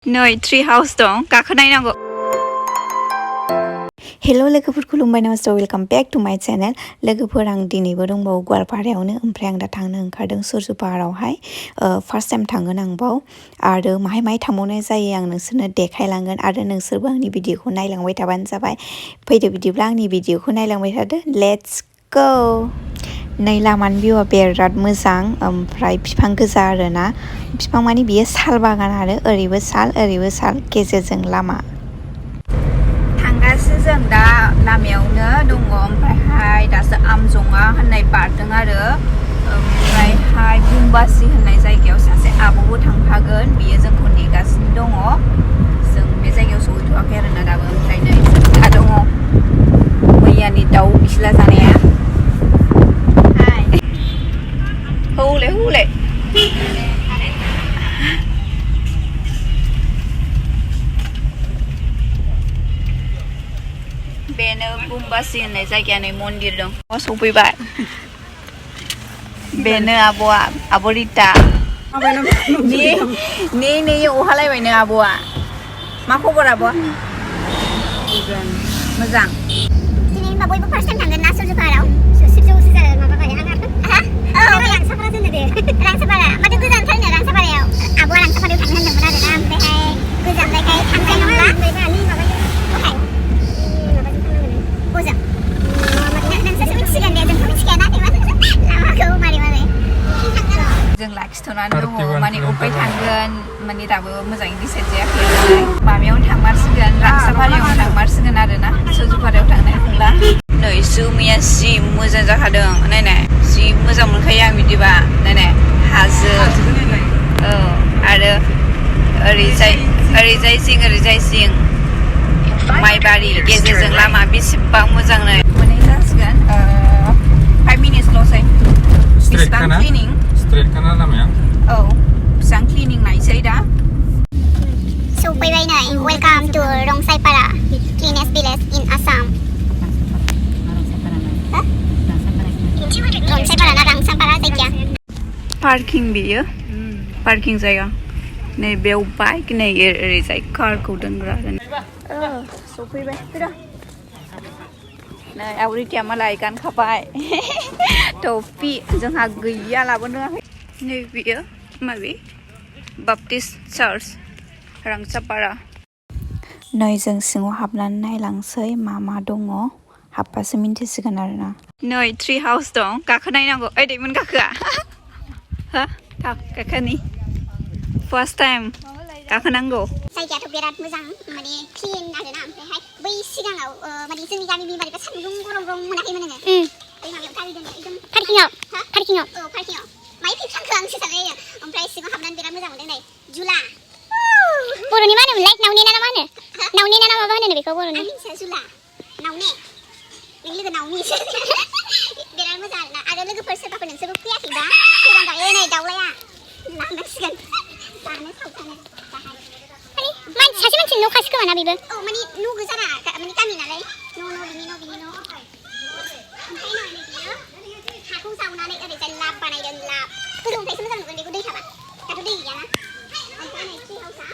नै tree house दं गाखोनायनांगौ। हेल' लोगोफोर खुलुमबाय नमस्ते वेलकाम बेक टु माय चेनेल। लोगोफोर आं दिनैबो दंबावो गवालपारायावनो ओमफ्राय आं दा थांनो ओंखारदों सुर्ज पाहारावहाय फार्स्ट टाइम थांगोन आं बाव आरो माहाय थांबावनाय जायो आं नोंसोरनो देखायलांगोन आरो नोंसोरबो आंनि भिडिअखौ नायलांबाय थाबानो जाबाय। फैदो बिदिब्ला आंनि भिडिअखौ नायलांबाय थादो। Let's go. नै लामानि भिउआ बिराद मोजां ओमफ्राय बिफां गोजा आरोना बिफां माने बियो साल बागान आरो ओरैबो साल गेजेरजों लामा। थांगासिनो जों दा लामायावनो दङ ओमफ्रायहाय दासो आमजङा होननाय बारदों आरो ओमफ्रायहाय बुमबासि होननाय जायगायाव सासे आब'बो थांफागोन बियो जोंखौ नेगासिनो दङ। जों बे जायगायाव सहैथ'वाखै आरोना दाबो। ओमफ्राय नै जोंहा दङ मैयानि दाउ बिस्ला जानाया। हौले बेनो बुमबासि होननाय जायगाया नै मन्दिर दं। सफैबाय बेनो आब'आ आब' रिता। ने अहालायबायनो आब'आ। मा खबर आब'? मोजां। दिनै होनबा बयबो फार्स्ट टाइम थांगोन ना सुर्ज पाहाराव। सुर्जसो जागोन माबाबाय आं रांसाफारा दोननो दे। रांसाफारा माथो गोजानथारनो रांसाफारायाव। आब'आ रांसाफारायाव थांनो होनदोंमोन आरोना ओमफ्रायहाय गोजाननायखाय थांनाय नंला। हजों नोंसोरसो मिथिसिगोन दे जोंथ' मिथिखायाना लामाखौ मारै जों लाखिथ'नानै दङ माने अफाय थांगोन माने दाबो मोजाङै डिसाइड जायाखै। माबायावनो थांमारसिगोन रांसाफारायावनो थांमारसिगोन आरोना सुर्जपाहारायाव थांनाय नंला। नै जोमैया जि मोजां जाखादों नायनाय जि मोजां मोनखायो आं बिदिबा नायनाय हाजो औ आरो ओरैजाय जिं माइबारि गेजेरजों लामा बेसेबां मोजांनो मोनै जासिगोन 5 मिनिटसल'सै। बेसेबां क्लिनिं स्ट्रेट खाना लामाया औ बेसेबां क्लिनिं नायसै दा। सफैबाय नै वेलकाम टु रंसाइपारा क्लिनेस्ट भिलेज इन आसाम। रंसाइपारा ना रांसापारा जायखिया पार्किं बेयो पार्किं जायगा। नै बेयाव बाइक नै ओरैजाय कारखौ दोनग्रा आरो सफैबाय नै आवरिथिया मालाय गानखाबाय टपि जोंहा गैया लाबोनो रोङाखै। नै बेयो माबे बाप्टिस्ट चार्च रांसापारा। नै जों सिङाव हाबनानै नायलांसै मा दङ हाबबासो मिन्थिसिगोन आरोना। नै ट्री हाउस दं गाखोनायनांगौ। ओइ दैमोन गाखोआ हा थाब गाखोनि फार्स्ट टाइम गाखोनांगौ। जायगायाथ' बिराद मोजां माने क्लिन आरोना ओमफ्रायहाय बै सिगाङाव माने जोंनि गामिनि मारैबा सान्दुं गरम मोनाखैमोन नोङो बै माबायाव गारि दोनो एकदम पार्किंआव माइ फैफ्लांखो आंसो सानलायो। ओमफ्राय सिङाव हाबनानै बिराद मोजां मोनदों नै जुला बर'नि मा होनोमोनलाय नावने ना मा होनो नावने ना माबा होनो बेखौ बर'नि आं मिथिया जुला नावने नों लोगो नावनिसो बिराद मोजां आरोना। आरो लोगोफोर सोरबाफोर नोंसोरबो फैयाखैबा फैबानो जायो नै दाउलाया लांनांसिगोन जानो सावथानो दाहाय माने सासे मानसिनि न' खासो खोमा ना बेबो। औ माने न' गोजाना माने गामि नालाय न' बिनि न' ओमफ्राय नै बियो हाखौ जावनानै ओरैजाय लाब बानायदों। लाब गोजौनिफ्रायसो मोजां नुगोन बेखौ दै थाबा दाथ' दै गैयाना। ओमफ्राय नै ट्री हाउसआ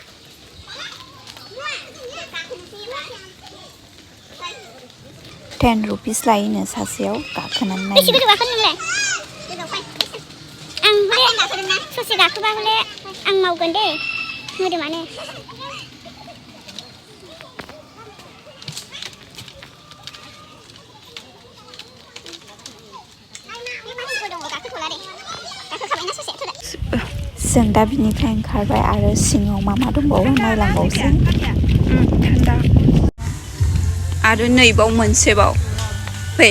10 रुपिस लायोनो सासेयाव गाखोनानै नायनो। बेसे गोजौ गाखोनो नोंलाय? आं गाखोदोंना ससे गाखोबा हले आं मावगोन दे मोदोमानो। जों दा बिनिफ्राय ओंखारबाय आरो सिङाव मा दंबावो नायलांबावसै। थान्दा आरो नैबाव मोनसेबाव फै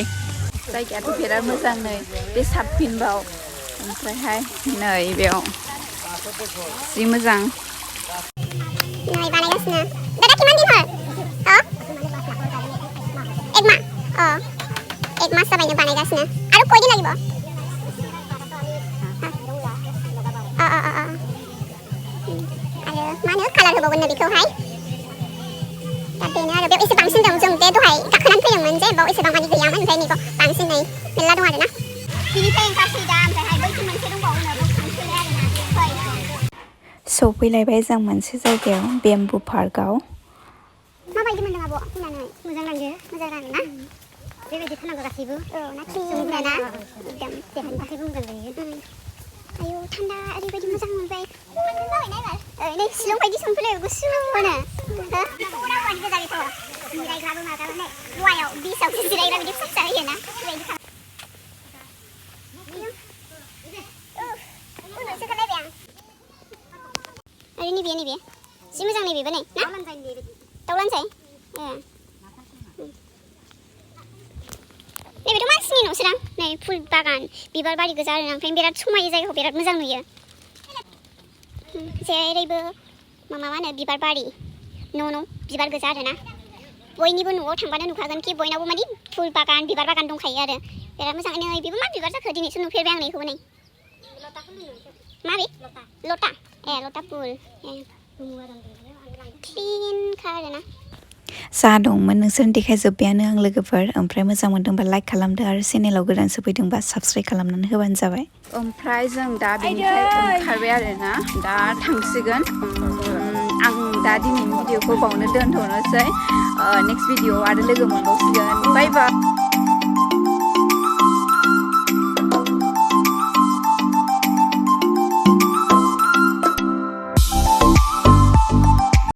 जायगायाथ' बिराद मोजां नै बे साबफिनबाव ओमफ्रायहाय नै बेयाव जि मोजां नै बानायगासिनो दादा किमान दिन हल एक मास जाबायनो बानायगासिनो आरो कयदिन লাগিব आरो मा होनो कालार होबावगोन बेखौहाय दा बेनो आरो बेयाव एसे बांसिन दं। जों बे दहाय गाखोनानै फैदोंमोन जे बेयाव एसेबां मानि गैयामोन ओमफ्राय नैखौ बांसिन नै मेरला दं आरोना। बिनिफ्राय ओंखारसै दा ओमफ्रायहाय बैथिं मोनसे दंबावो बेयाव थांसै आरोना। सफैलायबाय जों मोनसे जायगायाव बेम्बु पार्कआव माबायदि मोनदों आब' फैनानै मोजां नांदो मोजां नांदों ना बेबायदि थानांगौ गासैबो ना क्लिन ना एकदम देहानि थाखाय बुंगोन बेयो आयौ थान्दा ओरैबायदि मोजां मोनबाय नै शिलं बायदि संफैलाय गुसुनो रावबानो गोजा बेथ' जिरायग्राबो माग्राबो नै गवायाव बिचआवसो जिरायग्रा बिदि फिसा फिसा होयोना बेबायदि उनावसो खालायबाय आं आरो नैबे जि मोजां नैबेबो नै ना दाउ लानजाय नैबेथ' मानसिनि न'सो दां नै फुल बागान बिबार बारि गोजा आरो ओमफ्राय बिराद समायो जायगाखौ बिराद मोजां नुयो जेरैबो मा होनो बिबार बारि न' बिबार गोजा आरोना बयनिबो न'आव थांबानो नुखागोन कि बयनावबो माने फुल बागान बिबार बागान दंखायो आरो बिराद मोजां नै बेबो मा बिबार जाखो दिनैसो नुफेरबाय आं नैखौबो नै माबे लता लता फुल क्लिनखा आरोना जा दंमोन नोंसोरनो देखायजोब्बायानो आं लोगोफोर ओमफ्राय मोजां मोनदोंबा लाइक खालामदो आरो चेनेलाव गोदानसो फैदोंबा साबस्क्राइब खालामनानै होबानो जाबाय ओमफ्राय जों दा बेनिफ्राय ओंखारबाय आरोना दा थांसिगोन आं दा दिनैनि भिडिअखौ बावनो दोनथ'नोसै नेक्स्ट भिडिअआव आरो लोगो मोनबावसिगोन बाय बाय